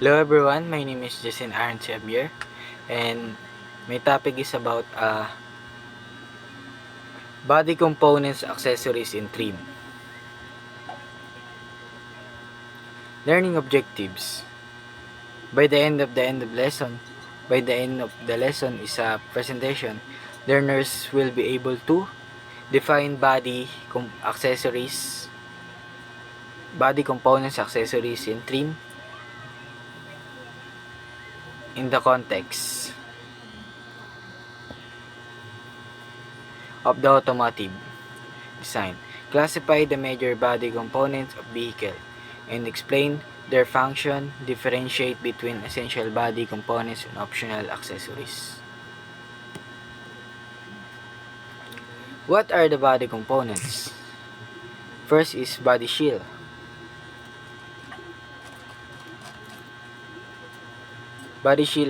Hello everyone, my name is Jason Aaron Xavier, and my topic is about body components, accessories, and trim. Learning objectives. By the end of the lesson is a presentation. Learners will be able to define body components, accessories, and trim in the context of the automotive design. Classify the major body components of vehicle and explain their function. Differentiate between essential body components and optional accessories. What are the body components? First is body shield. Body shield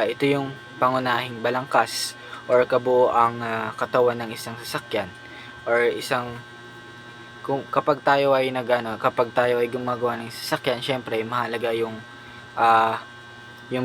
ito yung pangunahing balangkas or kabuoang katawan ng isang sasakyan or kapag tayo ay gumagawa ng sasakyan, syempre mahalaga yung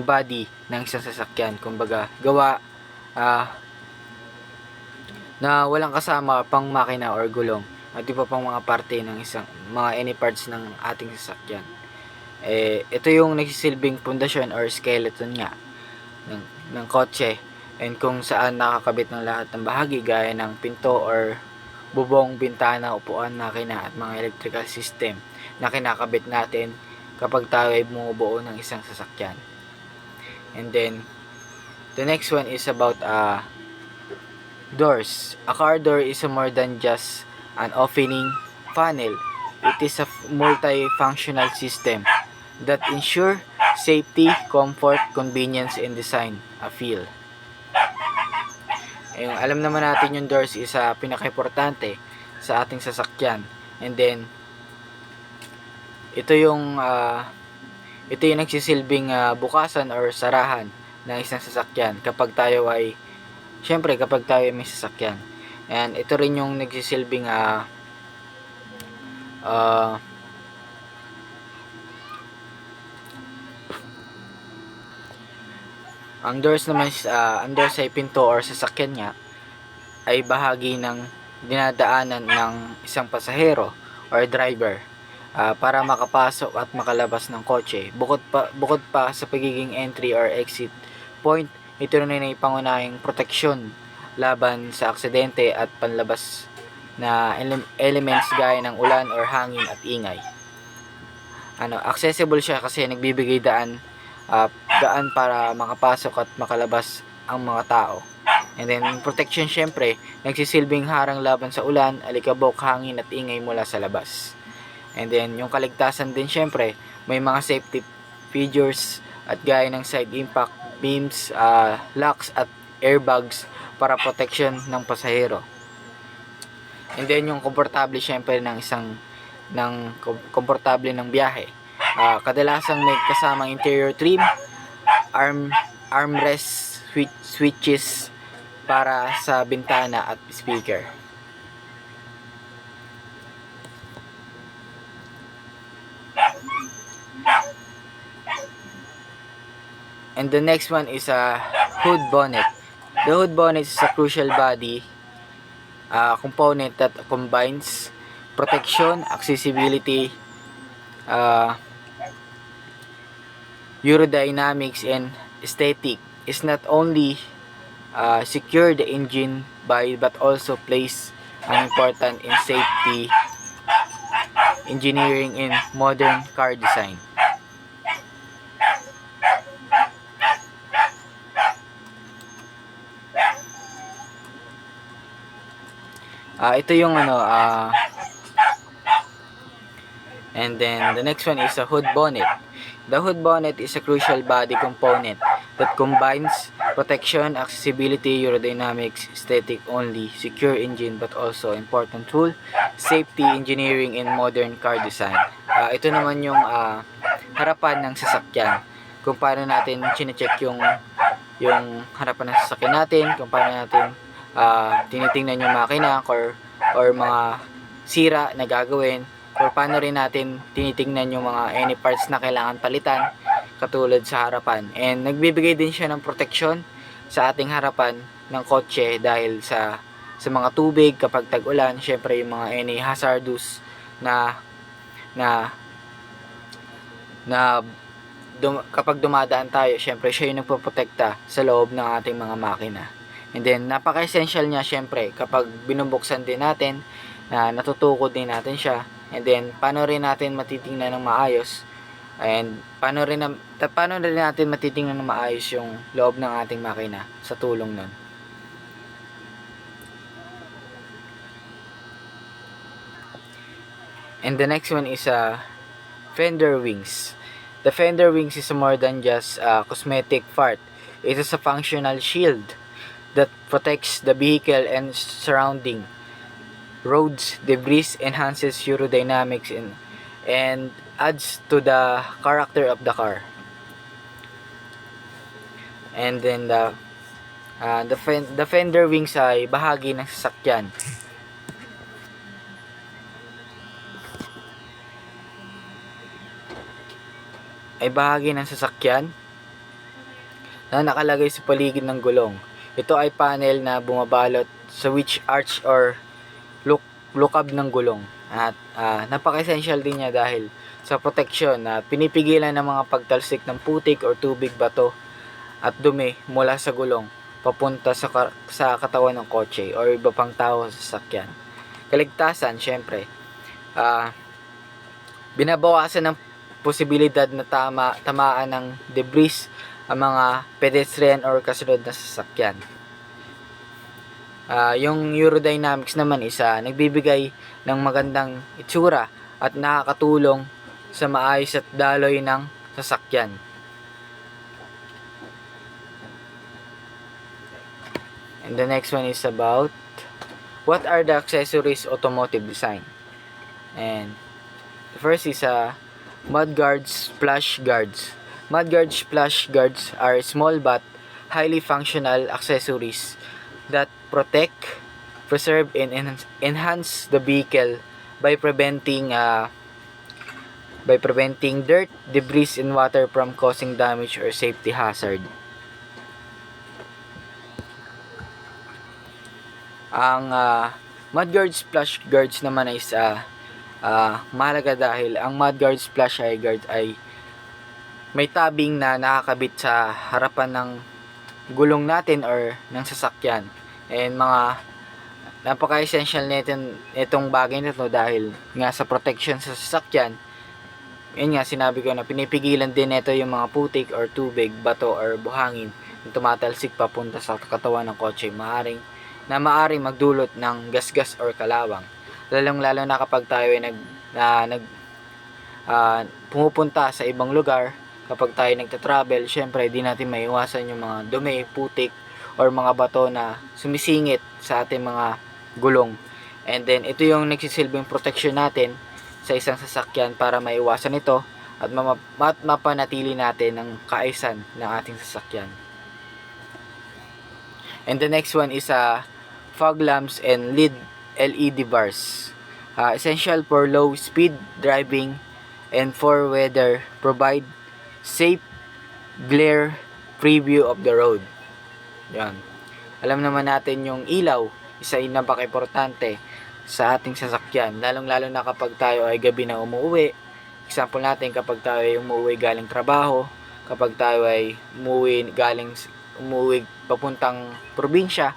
body ng isang sasakyan, kumbaga gawa na walang kasama pang makina or gulong at iba pang mga parte ng any parts ng ating sasakyan. Ito yung nagsisilbing pundasyon or skeleton nga ng kotse, and kung saan nakakabit ng lahat ng bahagi gaya ng pinto or bubong, bintana, upuan, makina at mga electrical system na kinakabit natin kapag tayo ay bumubuo ng isang sasakyan. And then the next one is about doors. A car door is more than just an opening panel. It is a multi-functional system that ensure safety, comfort, convenience, and design appeal. Alam naman natin yung doors is pinaka-importante sa ating sasakyan. And then ito yung nagsisilbing bukasan or sarahan ng isang sasakyan kapag tayo ay may sasakyan. And ito rin yung nagsisilbing ang doors ay pinto or sasakyan nga ay bahagi ng dinadaanan ng isang pasahero or driver para makapasok at makalabas ng kotse. Bukod pa sa pagiging entry or exit point, ito rin ay pangunahing proteksyon laban sa aksidente at panlabas na elements gaya ng ulan or hangin at ingay. Accessible siya kasi nagbibigay daan para makapasok at makalabas ang mga tao. And then protection, syempre nagsisilbing harang laban sa ulan, alikabok, hangin at ingay mula sa labas. And then yung kaligtasan din, syempre may mga safety features at gaya ng side impact beams, locks at airbags para protection ng pasahero. And then yung komportable syempre komportable ng biyahe. Kadalasang may kasamang interior trim, armrest switches para sa bintana at speaker. And the next one is a hood bonnet. The hood bonnet is a crucial body component that combines protection, accessibility, aerodynamics, and aesthetic. Is not only secure the engine but also plays an important in safety, engineering, and modern car design. Ito yung and then the next one is a hood bonnet. The hood bonnet is a crucial body component that combines protection, accessibility, aerodynamics, aesthetic only, secure engine but also important tool, safety, engineering, and modern car design. Ito naman yung harapan ng sasakyan. Kung paano natin chine-check yung harapan ng sasakyan natin, kung paano natin tinitingnan yung makina or mga sira na gagawin, or paano rin natin tinitingnan yung mga any parts na kailangan palitan katulad sa harapan. And nagbibigay din siya ng proteksyon sa ating harapan ng kotse dahil sa mga tubig kapag tag-ulan, syempre yung mga any hazardous na na na kapag dumadaan tayo, syempre siya yung nagpoprotekta sa loob ng ating mga makina. And then napaka-essential niya syempre kapag binubuksan din natin, na natutukod din natin siya. And then paano rin natin matitingnan ng maayos, and paano rin natin matitingnan ng maayos yung loob ng ating makina sa tulong nun. And the next one is fender wings. The fender wings is more than just a cosmetic part. It is a functional shield that protects the vehicle and surrounding roads, debris, enhances aerodynamics, and adds to the character of the car. And then the fender wings ay bahagi ng sasakyan. Na nakalagay sa paligid ng gulong. Ito ay panel na bumabalot sa which arch or lukab ng gulong. At napaka-essential din niya dahil sa protection na pinipigilan ng mga pagtalsik ng putik or tubig, bato at dumi mula sa gulong papunta sa katawan ng kotse or iba pang tao sa sasakyan. Kaligtasan, syempre, binabawasan ng posibilidad na tamaan ng debris ang mga pedestrian or kasunod na sasakyan. Yung aerodynamics naman is nagbibigay ng magandang itsura at nakakatulong sa maayos at daloy ng sasakyan. And the next one is about what are the accessories automotive design. And the first is mudguards, splash guards. Mudguards, splash guards are small but highly functional accessories that protect, preserve, and enhance the vehicle by preventing dirt, debris, and water from causing damage or safety hazard. Ang mudguards, splash guards naman is mahalaga dahil ang mudguards, splash guards ay may tabing na nakakabit sa harapan ng gulong natin or ng sasakyan. And napaka-essential nitong bagay na to dahil nga sa protection sa sasakyan. Yun nga, sinabi ko na pinipigilan din nito yung mga putik or tubig, bato or buhangin na tumatalsik papunta sa katawan ng kotse, maaring magdulot ng gasgas or kalawang. Lalong-lalo na kapag tayo ay pumupunta sa ibang lugar. Kapag tayo nagta-travel, syempre di natin maiwasan yung mga dumi, putik, or mga bato na sumisingit sa ating mga gulong. And then ito yung nagsisilbing protection natin sa isang sasakyan para maiwasan ito at mapanatili natin ang kaayusan ng ating sasakyan. And the next one is fog lamps and LED bars. Essential for low speed driving and for weather, provide safe glare preview of the road. Yan. Alam naman natin yung ilaw, isa yung napaka-importante sa ating sasakyan. Lalong-lalo na kapag tayo ay gabi na umuwi. Example natin, kapag tayo ay umuwi galing trabaho, kapag tayo ay umuwi papuntang probinsya,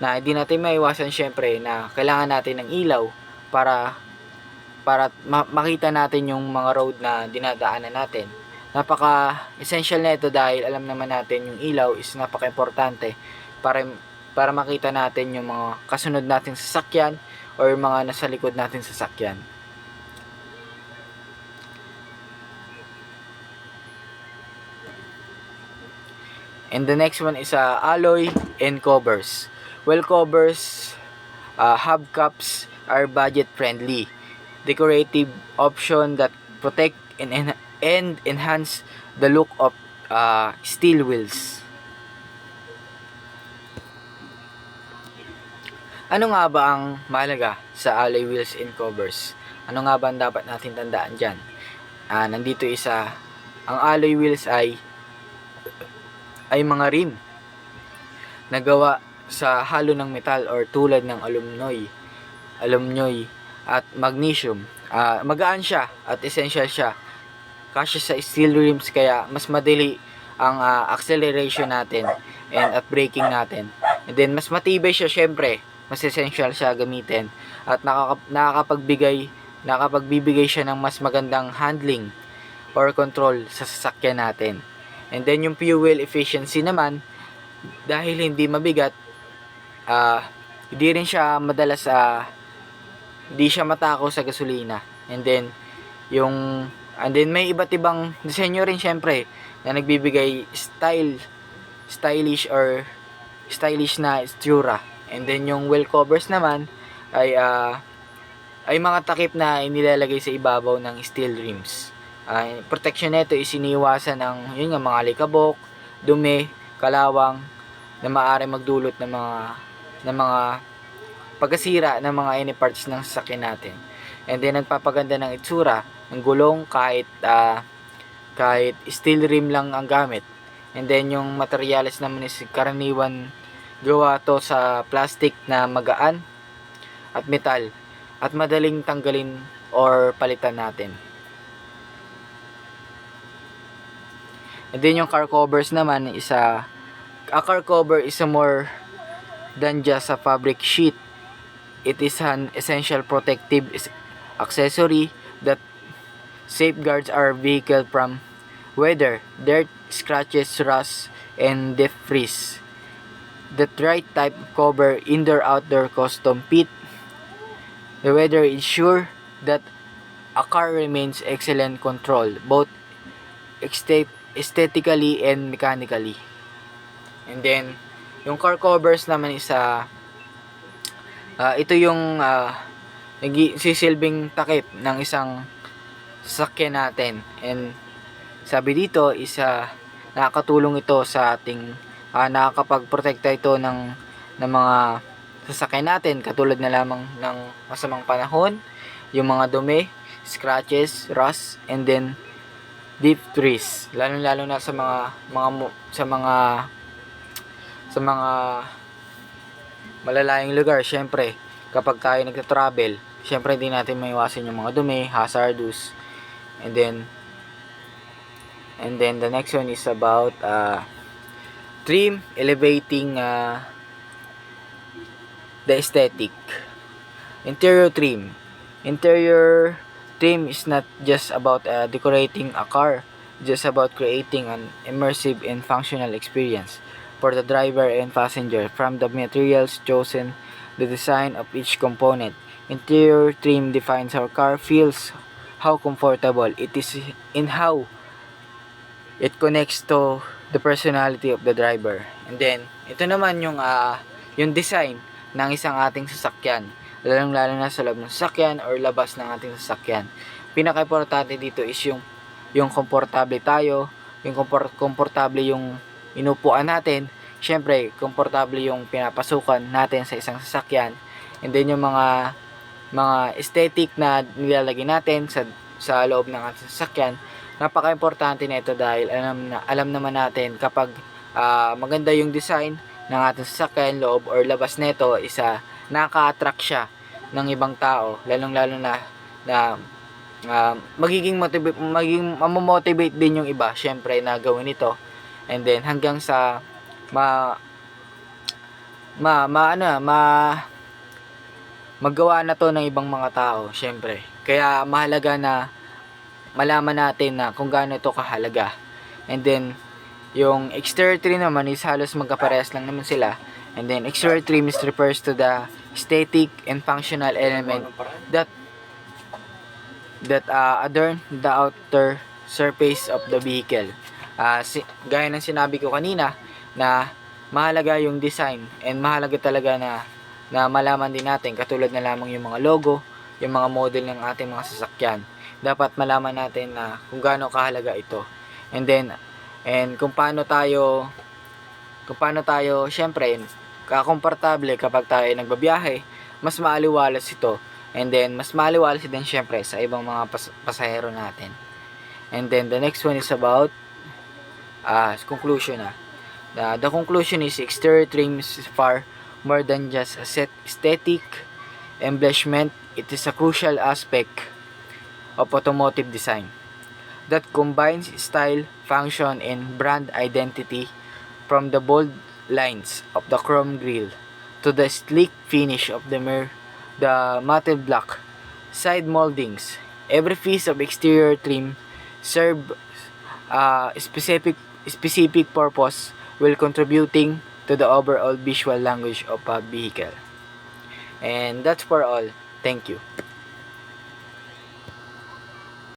na hindi natin maiwasan syempre na kailangan natin ng ilaw para makita natin yung mga road na dinadaanan natin. Napaka-essential na ito dahil alam naman natin yung ilaw is napaka-importante para makita natin yung mga kasunod nating sasakyan or mga nasa likod nating sasakyan. And the next one is alloy and covers. Well, covers, hubcaps are budget friendly, decorative option that protect and enhance the look of steel wheels. Ano nga ba ang mahalaga sa alloy wheels and covers? Ano nga ba ang dapat natin tandaan dyan? Nandito isa Ang alloy wheels ay mga rim na gawa sa halo ng metal or tulad ng aluminoy at magnesium. Magaan siya at essential siya. Kasya sa steel rims kaya mas madali ang acceleration natin and at braking natin. And then mas matibay siya syempre. Mas essential siya gamitin at nakapagbibigay siya ng mas magandang handling or control sa sasakyan natin. And then yung fuel efficiency naman, dahil hindi mabigat, hindi rin siya madalas hindi siya matakaw sa gasolina. And then may iba't ibang disenyo rin syempre na nagbibigay stylish na itsura. And then yung wheel covers naman ay mga takip na inilalagay sa ibabaw ng steel rims. Protection nito is iniiwasan ng mga alikabok, dumi, kalawang na maaari magdulot ng mga pagkasira ng mga any parts ng sasakyan natin. And then nagpapaganda ng itsura ng gulong kahit steel rim lang ang gamit. And then yung materials naman is karaniwan gawa to sa plastic na magaan at metal at madaling tanggalin or palitan natin. And then yung car covers naman a car cover is a more than just a fabric sheet. It is an essential protective accessory that safeguards our vehicle from weather, dirt, scratches, rust, and deep freeze. The right type of cover, indoor, outdoor, custom fit the weather, ensure that a car remains excellent control, both aesthetically and mechanically. And then, yung car covers naman is ito yung nagsisilbing takip ng isang sasakyan natin. And sabi dito is nakakatulong ito sa ating nakakapagprotekta ito ng mga sasakyan natin katulad na lamang ng masamang panahon, yung mga dumi, scratches, rust, and then deep freeze. Lalo na sa mga malalayong lugar. Syempre, kapag tayo nagta-travel, syempre hindi natin maiwasan yung mga dumi, hazardous. And then the next one is about trim, elevating the aesthetic. Interior trim is not just about decorating a car, just about creating an immersive and functional experience for the driver and passenger. From the materials chosen, the design of each component, interior trim defines how car feels, how comfortable it is, and how it connects to the personality of the driver. And then ito naman yung design ng isang ating sasakyan, lalo na sa loob ng sasakyan or labas ng ating sasakyan. Pinaka-importante dito is yung komportable tayo, yung komportable yung inupuan natin, syempre komportable yung pinapasukan natin sa isang sasakyan. And then yung mga aesthetic na nilalagay natin sa loob ng ating sasakyan, napaka-importante nito dahil alam naman natin kapag maganda yung design ng ating sasakyan, loob or labas nito is nakaka-attract siya ng ibang tao, lalong-lalo na magiging motivate din yung iba syempre na gawin ito. And then hanggang sa magawa na to ng ibang mga tao syempre. Kaya mahalaga na malaman natin na kung gaano ito kahalaga. And then yung exterior trim naman is halos magkaparehas lang naman sila. And then exterior trim refers to the aesthetic and functional element that adorn the outer surface of the vehicle. Gaya ng sinabi ko kanina na mahalaga yung design and mahalaga talaga na malaman din natin katulad na lamang yung mga logo, yung mga model ng ating mga sasakyan. Dapat malaman natin na kung gaano kahalaga ito. And kung paano tayo syempre kakomportable kapag tayo nagbabiyahe, mas maaliwalas ito. And then mas maaliwalas din syempre sa ibang mga pasahero natin. And then the next one is about conclusion. The conclusion is exterior trim is far more than just a set aesthetic embellishment. It is a crucial aspect of automotive design that combines style, function, and brand identity, from the bold lines of the chrome grille to the sleek finish of the matte black side moldings. Every piece of exterior trim serves a specific purpose while contributing to the overall visual language of a vehicle. And that's for all. Thank you.